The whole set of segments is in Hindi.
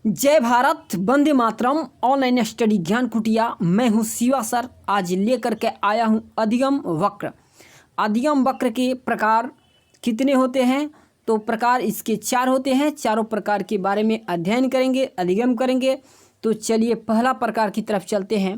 जय भारत, वंदे मातरम। ऑनलाइन स्टडी ज्ञान कुटिया, मैं हूं शिवा सर। आज लेकर के आया हूं अधिगम वक्र। अधिगम वक्र के प्रकार कितने होते हैं? तो प्रकार इसके 4 होते हैं। चारों प्रकार के बारे में अध्ययन करेंगे, अधिगम करेंगे। तो चलिए पहला प्रकार की तरफ चलते हैं।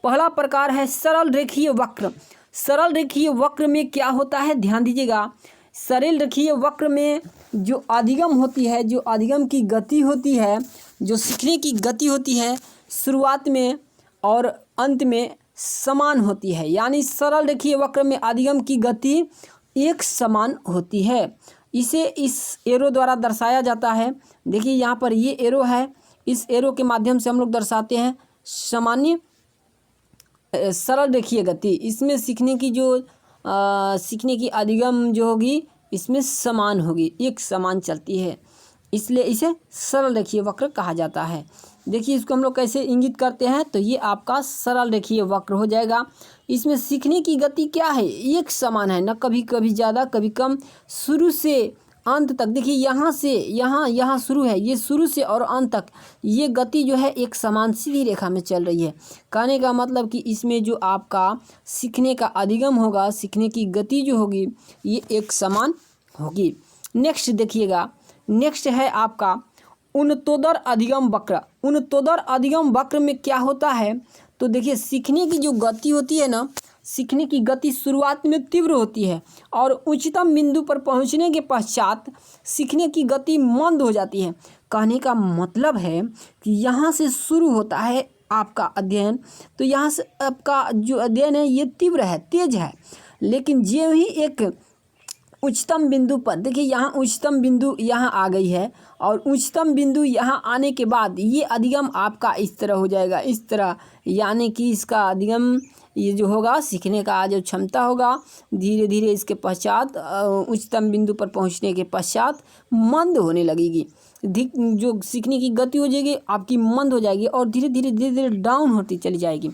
पहला प्रकार है सरल रेखीय वक्र। सरल रेखीय वक्र में क्या होता है, ध्यान दीजिएगा। सरल रेखीय वक्र में जो अधिगम होती है, जो अधिगम की गति होती है, जो सीखने की गति होती है, शुरुआत में और अंत में समान होती है। यानी सरल रेखीय वक्र में अधिगम की गति एक समान होती है। इसे इस एरो द्वारा दर्शाया जाता है। देखिए यहाँ पर ये एरो है, इस एरो के माध्यम से हम लोग दर्शाते हैं सामान्य सरल रेखीय गति। इसमें सीखने की जो सीखने की अधिगम जो होगी इसमें समान होगी, एक समान चलती है, इसलिए इसे सरल रेखीय वक्र कहा जाता है। देखिए इसको हम लोग कैसे इंगित करते हैं, तो ये आपका सरल रेखीय वक्र हो जाएगा। इसमें सीखने की गति क्या है, एक समान है, न कभी कभी ज़्यादा कभी कम। शुरू से अंत तक देखिए, यहाँ से यहाँ शुरू है, ये शुरू से और अंत तक ये गति जो है एक समान सीधी रेखा में चल रही है। कहने का मतलब कि इसमें जो आपका सीखने का अधिगम होगा, सीखने की गति जो होगी ये एक समान होगी। नेक्स्ट देखिएगा, नेक्स्ट है आपका उन्नतोदर अधिगम वक्र। उन्नतोदर अधिगम वक्र में क्या होता है, तो देखिए सीखने की जो गति होती है ना, सीखने की गति शुरुआत में तीव्र होती है और उच्चतम बिंदु पर पहुंचने के पश्चात सीखने की गति मंद हो जाती है। कहने का मतलब है कि यहाँ से शुरू होता है आपका अध्ययन, तो यहाँ से आपका जो अध्ययन है ये तीव्र है, तेज है। लेकिन जो ही एक उच्चतम बिंदु पर, देखिए यहाँ उच्चतम बिंदु यहाँ आ गई है और उच्चतम बिंदु यहाँ आने के बाद ये अधिगम आपका इस तरह हो जाएगा, इस तरह। यानी कि इसका अधिगम ये जो होगा, सीखने का जो क्षमता होगा, धीरे धीरे इसके पश्चात उच्चतम बिंदु पर पहुँचने के पश्चात मंद होने लगेगी। जो सीखने की गति हो जाएगी आपकी मंद हो जाएगी और धीरे धीरे डाउन होती चली जाएगी।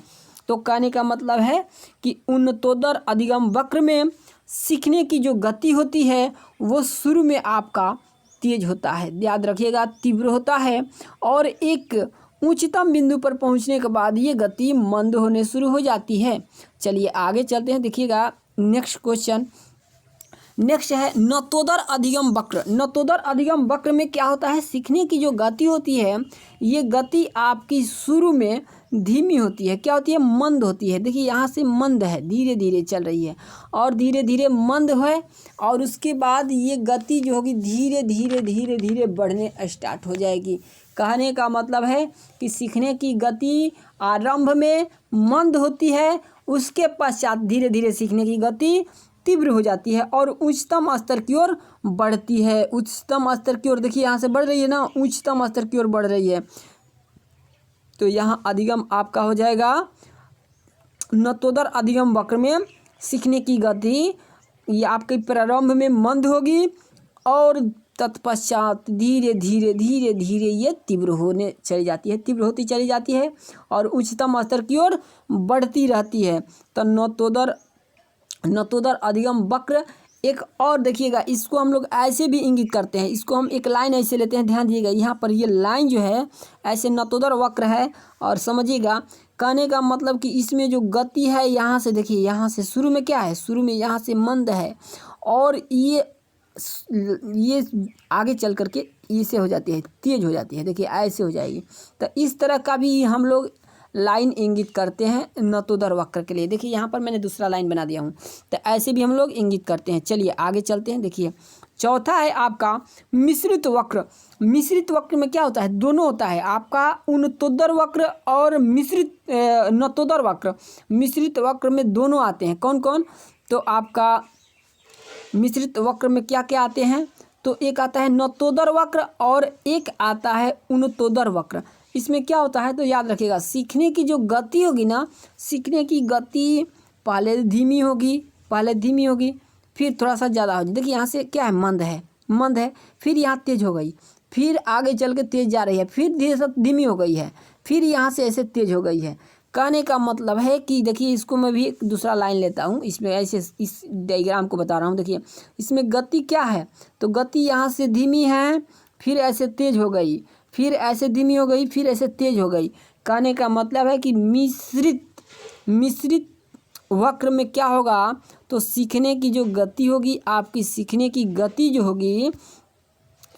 तो कहने का मतलब है कि उन्नतोदर अधिगम वक्र में सीखने की जो गति होती है वो शुरू में आपका तेज होता है, याद रखिएगा, तीव्र होता है और एक उच्चतम बिंदु पर पहुंचने के बाद ये गति मंद होने शुरू हो जाती है। चलिए आगे चलते हैं, देखिएगा नेक्स्ट क्वेश्चन। नेक्स्ट है नतोदर अधिगम वक्र। नतोदर अधिगम वक्र में क्या होता है, सीखने की जो गति होती है ये गति आपकी शुरू में धीमी होती है, क्या होती है, मंद होती है। देखिए यहाँ से मंद है, धीरे धीरे चल रही है और धीरे धीरे मंद है और उसके बाद ये गति जो होगी धीरे धीरे बढ़ने स्टार्ट हो जाएगी। कहने का मतलब है कि सीखने की गति आरंभ में मंद होती है, उसके पश्चात धीरे धीरे सीखने की गति तीव्र हो जाती है और उच्चतम स्तर की ओर बढ़ती है। उच्चतम स्तर की ओर देखिए यहाँ से बढ़ रही है ना, उच्चतम स्तर की ओर बढ़ रही है। तो यहाँ अधिगम आपका हो जाएगा नतोदर अधिगम वक्र में सीखने की गति ये आपके प्रारंभ में मंद होगी और तत्पश्चात धीरे धीरे ये तीव्र होने चली जाती है, तीव्र होती चली जाती है और उच्चतम स्तर की ओर बढ़ती रहती है। तो नतोदर अधिगम वक्र। एक और देखिएगा, इसको हम लोग ऐसे भी इंगित करते हैं, इसको हम एक लाइन ऐसे लेते हैं, ध्यान दीजिएगा। यहाँ पर ये लाइन जो है ऐसे नतोदर वक्र है और समझिएगा। कहने का मतलब कि इसमें जो गति है यहाँ से देखिए, यहाँ से शुरू में क्या है, शुरू में यहाँ से मंद है और ये आगे चल करके इसे हो जाती है, तेज हो जाती है। देखिए ऐसे हो जाएगी। तो इस तरह का भी हम लोग लाइन इंगित करते हैं नतोदर वक्र के लिए। देखिए यहाँ पर मैंने दूसरा लाइन बना दिया हूँ, तो ऐसे भी हम लोग इंगित करते हैं। चलिए आगे चलते हैं। देखिए चौथा है आपका मिश्रित वक्र। मिश्रित वक्र में क्या होता है, दोनों होता है आपका उन्नतोदर वक्र और मिश्रित नतोदर वक्र। मिश्रित वक्र में दोनों आते हैं, कौन कौन, तो आपका मिश्रित वक्र में क्या क्या आते हैं, तो एक आता है नतोदर वक्र और एक आता है उन्नतोदर वक्र। इसमें क्या होता है, तो याद रखिएगा, सीखने की जो गति होगी ना, सीखने की गति पहले धीमी होगी फिर थोड़ा सा ज़्यादा होगी। देखिए यहाँ से क्या है, मंद है, फिर यहाँ तेज हो गई, फिर आगे चल के तेज जा रही है, फिर धीरे से धीमी हो गई है, फिर यहाँ से ऐसे तेज हो गई है। कहने का मतलब है कि देखिए इसको मैं भी एक दूसरा लाइन लेता हूँ, इसमें ऐसे इस डायग्राम को बता रहा हूँ। देखिए इसमें गति क्या है, तो गति यहाँ से धीमी है, फिर ऐसे तेज हो गई, फिर ऐसे धीमी हो गई, फिर ऐसे तेज हो गई। कहने का मतलब है कि मिश्रित वक्र में क्या होगा, तो सीखने की जो गति होगी, आपकी सीखने की गति जो होगी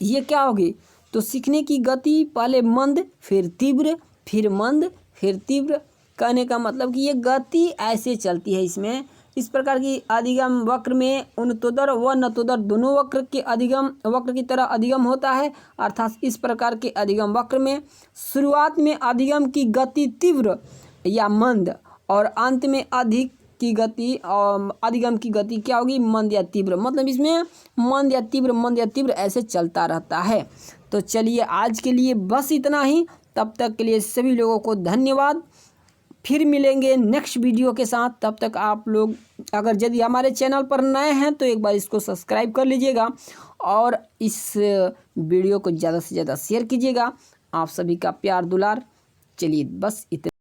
ये क्या होगी, तो सीखने की गति पहले मंद, फिर तीव्र, फिर मंद, फिर तीव्र। कहने का मतलब कि ये गति ऐसे चलती है इसमें। इस प्रकार की अधिगम वक्र में उन्नतोदर व नतोदर दोनों वक्र के अधिगम वक्र की तरह अधिगम होता है। अर्थात इस प्रकार के अधिगम वक्र में शुरुआत में अधिगम की गति तीव्र या मंद और अंत में अधिगम की गति क्या होगी, मंद या तीव्र। मतलब इसमें मंद या तीव्र ऐसे चलता रहता है। तो चलिए आज के लिए बस इतना ही। तब तक के लिए सभी लोगों को धन्यवाद। फिर मिलेंगे नेक्स्ट वीडियो के साथ। तब तक आप लोग अगर यदि हमारे चैनल पर नए हैं तो एक बार इसको सब्सक्राइब कर लीजिएगा और इस वीडियो को ज़्यादा से ज़्यादा शेयर कीजिएगा। आप सभी का प्यार दुलार। चलिए बस इतना।